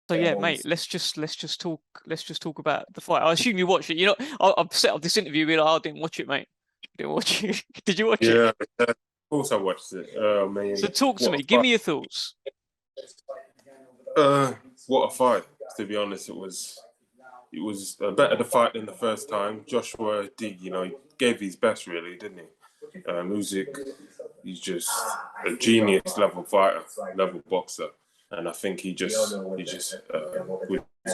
So yeah, mate, let's just talk about the fight. I assume you watched it. You know, I've set up this interview. Be like, oh, I didn't watch it, mate. Didn't watch it. Did you watch it? Yeah, of course I watched it. Man, So talk to what me. a Give fight! me your thoughts. What a fight! To be honest, it was a better the fight than the first time. Joshua did, he gave his best, really, didn't he? Usyk, he's just a genius level fighter, level boxer, and I think he just was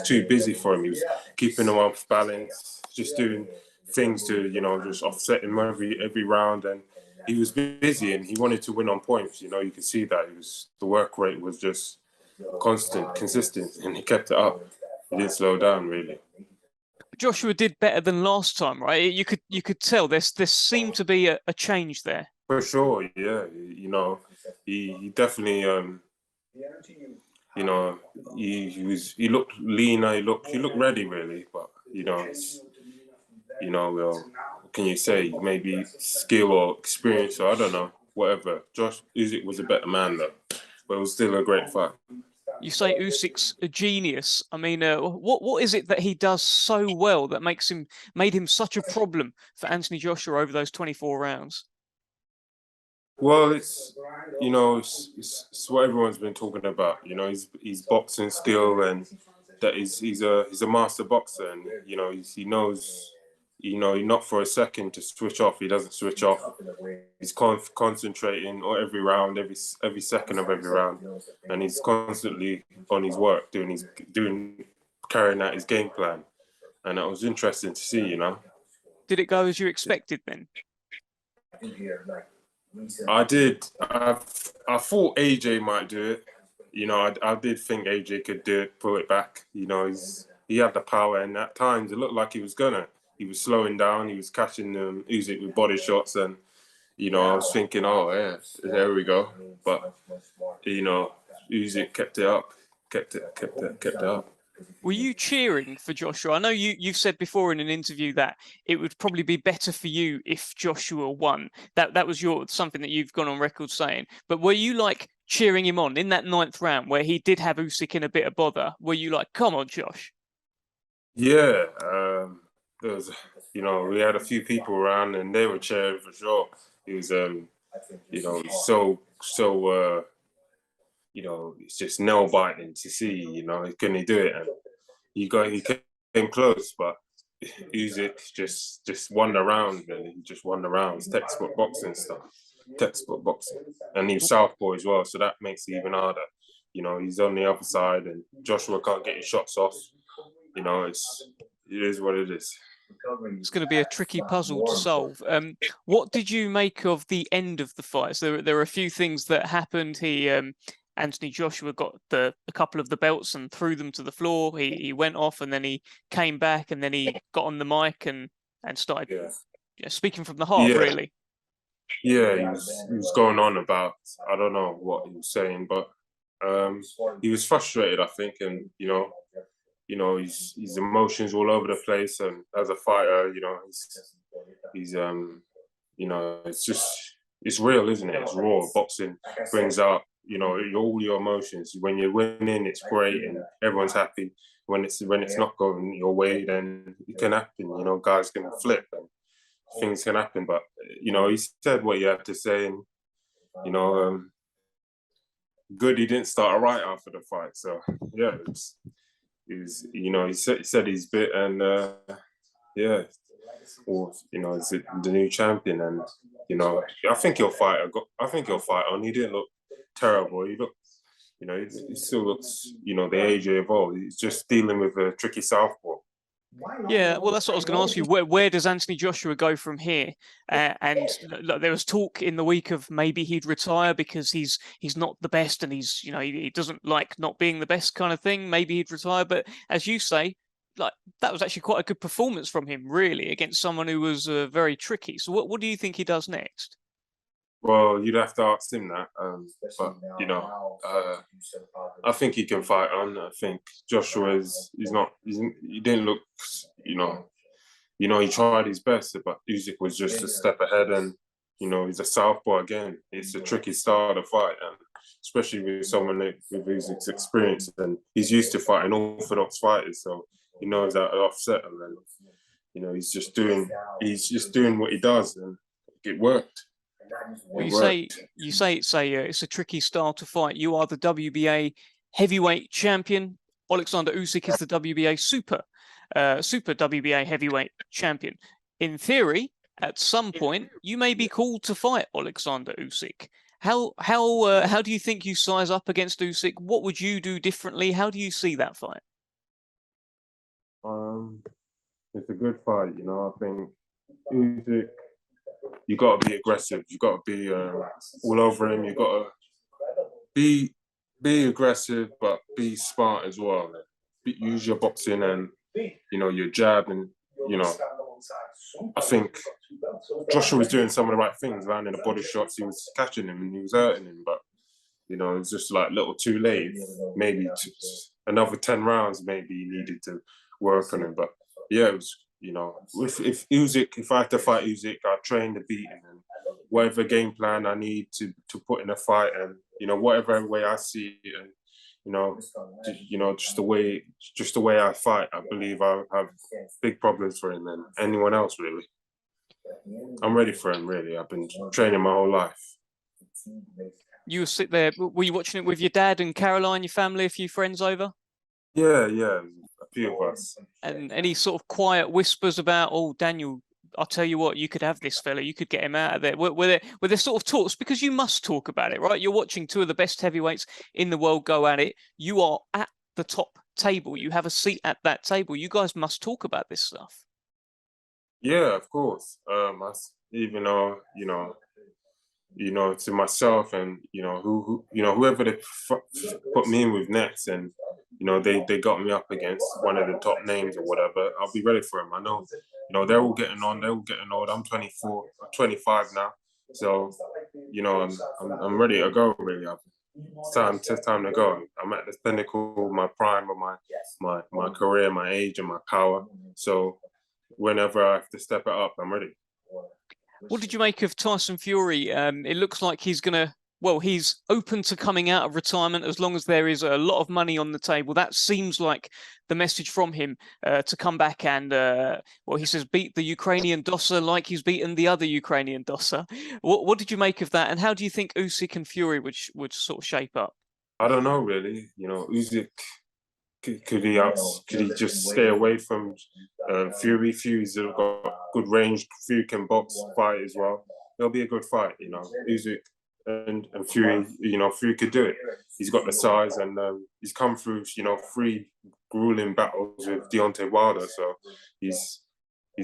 too busy for him. He was keeping him off balance, just doing things to just offset him every round, and he was busy and he wanted to win on points. You could see that the work rate was just constant, consistent, and he kept it up. He didn't slow down really. Joshua did better than last time, right? You could tell there seemed to be a change there. For sure, yeah. He definitely you know he looked leaner. He looked ready really, but well, what can you say? Maybe skill or experience, or I don't know, whatever. Josh Usyk was a better man though, but it was still a great fight. You say Usyk's a genius. I mean, what is it that he does so well that made him such a problem for Anthony Joshua over those 24 rounds? Well, it's what everyone's been talking about. His boxing skill, and that he's a master boxer, and he knows. Not for a second to switch off. He doesn't switch off. He's concentrating on every round, every second of every round, and he's constantly on his work, carrying out his game plan, and that was interesting to see. Did it go as you expected then? I did. I thought AJ might do it. I did think AJ could do it, pull it back. He had the power, and at times it looked like he was gonna. He was slowing down. He was catching Usyk with body shots, and I was thinking, oh yeah, there we go. But Usyk kept it up, kept it up. Were you cheering for Joshua? I know you've said before in an interview that it would probably be better for you if Joshua won. That was something that you've gone on record saying. But were you like cheering him on in that 9th round where he did have Usyk in a bit of bother? Were you like, come on, Josh? Yeah, there was, we had a few people around and they were cheering for sure. It was, so it's just nail biting to see, can he do it? And he came close, but Usyk just won the round, and he just won the rounds. Textbook boxing stuff, textbook boxing, and he's southpaw as well, so that makes it even harder. He's on the other side, and Joshua can't get his shots off. It is what it is. It's going to be a tricky puzzle to solve. What did you make of the end of the fight? So there were a few things that happened. Anthony Joshua got a couple of the belts and threw them to the floor. He went off, and then he came back, and then he got on the mic and started speaking from the heart, really. Yeah, he was going on about, I don't know what he was saying, but he was frustrated, I think, and his emotions all over the place, and as a fighter, he's it's real, isn't it? It's raw. Boxing brings out all your emotions. When you're winning, it's great and everyone's happy. When it's not going your way, then it can happen. Guys can flip and things can happen. But he said what he had to say, and good he didn't start right after the fight. So yeah, he said his bit, and he's the new champion, and I think he'll fight. I think he'll fight on. He didn't look terrible. He looked, he still looks, the AJ evolved. He's just dealing with a tricky southpaw. Yeah, well, that's what I was going to ask you. Where does Anthony Joshua go from here? And there was talk in the week of maybe he'd retire because he's not the best, and he doesn't like not being the best kind of thing. Maybe he'd retire, but as you say, like that was actually quite a good performance from him, really, against someone who was very tricky. So what do you think he does next? Well, you'd have to ask him that, but I think he can fight on. I think Joshua he didn't look, he tried his best, but Usyk was just a step ahead, and he's a southpaw again. It's a tricky style to fight, and especially with someone with Usyk's experience, and he's used to fighting orthodox fighters, so he knows how to offset them. And you know, he's just doing what he does, and it worked. Well, you say it's a tricky style to fight. You are the WBA heavyweight champion. Oleksandr Usyk is the WBA super WBA heavyweight champion. In theory, at some point, you may be called to fight Oleksandr Usyk. How do you think you size up against Usyk? What would you do differently? How do you see that fight? It's a good fight, you know. I think Usyk, you got to be aggressive. You got to be all over him. You got to be aggressive, but be smart as well. Use your boxing and your jab, and I think Joshua was doing some of the right things, landing the body shots. He was catching him and he was hurting him, but it was just like a little too late. Maybe another 10 rounds, maybe he needed to work on him. But yeah, it was, if I had to fight Usyk, I'd train to beat him, and whatever game plan I need to put in a fight, and whatever way I see it, and just the way I fight, I believe I have big problems for him and anyone else really. I'm ready for him, really. I've been training my whole life. You sit there. Were you watching it with your dad and Caroline, your family, a few friends over? Yeah, a few of us. And any sort of quiet whispers about, oh, Daniel, I'll tell you what, you could have this fella, you could get him out of there. Were there sort of talks? Because you must talk about it, right? You're watching two of the best heavyweights in the world go at it. You are at the top table. You have a seat at that table. You guys must talk about this stuff. Yeah, of course. Even though, to myself and, whoever they put me in with next, and, they got me up against one of the top names or whatever, I'll be ready for them. I know, they're all getting on, they're all getting old. I'm 24, I'm 25 now. So, I'm ready to go, really. It's time to go. I'm at the pinnacle of my prime of my career, my age and my power. So whenever I have to step it up, I'm ready. What did you make of Tyson Fury? It looks like he's open to coming out of retirement as long as there is a lot of money on the table. That seems like the message from him, to come back and, he says, beat the Ukrainian Dosser like he's beaten the other Ukrainian Dosser. What did you make of that? And how do you think Usyk and Fury would sort of shape up? I don't know, really. Usyk, could he just stay away from Fury? Fury's got good range. Fury can box, fight as well. It'll be a good fight, Usyk and Fury, Fury could do it. He's got the size, and he's come through, 3 grueling battles with Deontay Wilder, so he's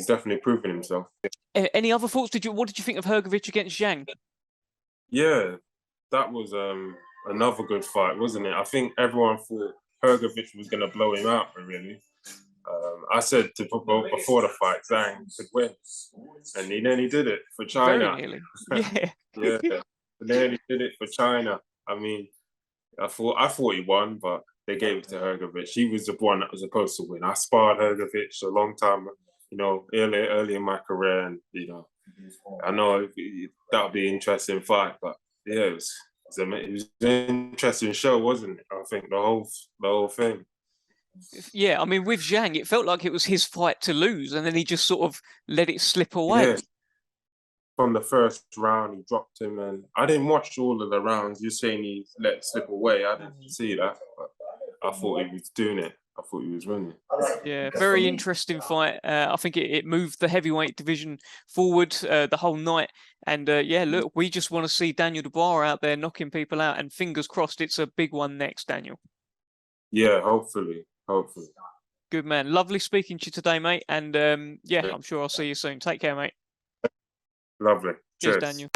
definitely proven himself. Any other thoughts? What did you think of Hrgović against ZHANG? Yeah, that was another good fight, wasn't it? I think everyone thought Hrgović was going to blow him out, really. I said before the fight, ZHANG could win, and he nearly did it for China. Very nearly. Yeah. Yeah, he nearly did it for China. I mean, I thought he won, but they gave it to Hrgović. He was the one that was supposed to win. I sparred Hrgović a long time, early in my career, and I know that'll be an interesting fight. But yeah, it was an interesting show, wasn't it? I think the whole thing. Yeah, I mean, with ZHANG, it felt like it was his fight to lose, and then he just sort of let it slip away. Yeah. From the first round, he dropped him, and I didn't watch all of the rounds. You're saying he let it slip away. I didn't see that, but I thought he was doing it. I thought he was winning. Yeah, very interesting fight. I think it moved the heavyweight division forward the whole night. And look, we just want to see Daniel Dubois out there knocking people out, and fingers crossed it's a big one next, Daniel. Yeah, hopefully. Good man. Lovely speaking to you today, mate. And I'm sure I'll see you soon. Take care, mate. Lovely. Cheers, Daniel.